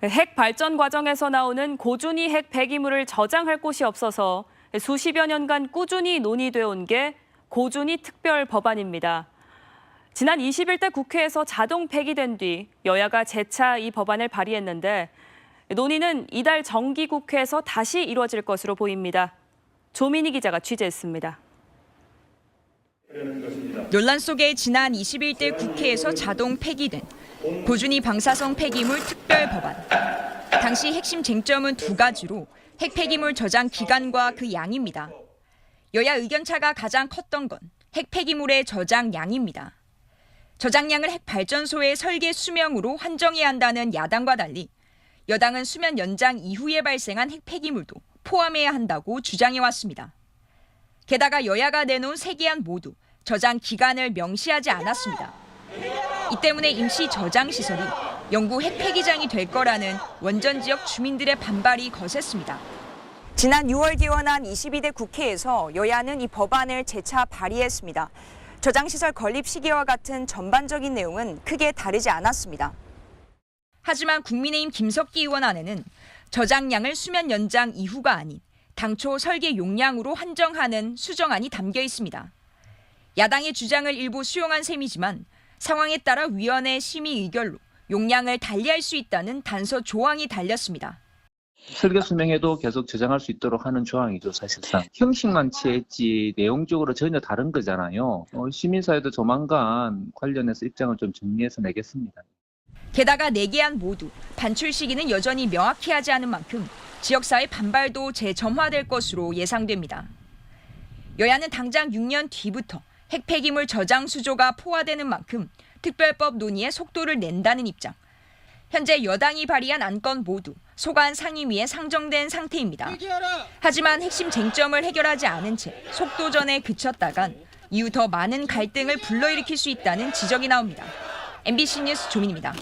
핵 발전 과정에서 나오는 고준위 핵 폐기물을 저장할 곳이 없어서 수십여 년간 꾸준히 논의되어 온 게 고준위 특별 법안입니다. 지난 21대 국회에서 자동 폐기된 뒤 여야가 재차 이 법안을 발의했는데 논의는 이달 정기국회에서 다시 이루어질 것으로 보입니다. 조민희 기자가 취재했습니다. 논란 속에 지난 21대 국회에서 자동 폐기된 고준위 방사성 폐기물 특별 법안. 당시 핵심 쟁점은 두 가지로 핵 폐기물 저장 기간과 그 양입니다. 여야 의견차가 가장 컸던 건 핵 폐기물의 저장량입니다. 저장량을 핵 발전소의 설계 수명으로 한정해야 한다는 야당과 달리 여당은 수명 연장 이후에 발생한 핵 폐기물도 포함해야 한다고 주장해왔습니다. 게다가 여야가 내놓은 세 개안 모두 저장 기간을 명시하지 않았습니다. 이 때문에 임시 저장 시설이 영구 핵 폐기장이 될 거라는 원전 지역 주민들의 반발이 거셌습니다. 지난 6월 개원한 22대 국회에서 여야는 이 법안을 재차 발의했습니다. 저장시설 건립 시기와 같은 전반적인 내용은 크게 다르지 않았습니다. 하지만 국민의힘 김석기 의원 안에는 저장량을 수면 연장 이후가 아닌 당초 설계 용량으로 한정하는 수정안이 담겨 있습니다. 야당의 주장을 일부 수용한 셈이지만 상황에 따라 위원회 심의 의결로 용량을 달리할 수 있다는 단서 조항이 달렸습니다. 설계 수명에도 계속 저장할 수 있도록 하는 조항이죠, 사실상. 형식만 취했지 내용적으로 전혀 다른 거잖아요. 시민사회도 조만간 관련해서 입장을 좀 정리해서 내겠습니다. 게다가 4개안 모두 반출 시기는 여전히 명확히 하지 않은 만큼 지역사회 반발도 재점화될 것으로 예상됩니다. 여야는 당장 6년 뒤부터 핵 폐기물 저장 수조가 포화되는 만큼 특별법 논의에 속도를 낸다는 입장. 현재 여당이 발의한 안건 모두 소관 상임위에 상정된 상태입니다. 하지만 핵심 쟁점을 해결하지 않은 채 속도전에 그쳤다간 이후 더 많은 갈등을 불러일으킬 수 있다는 지적이 나옵니다. MBC 뉴스 조민입니다.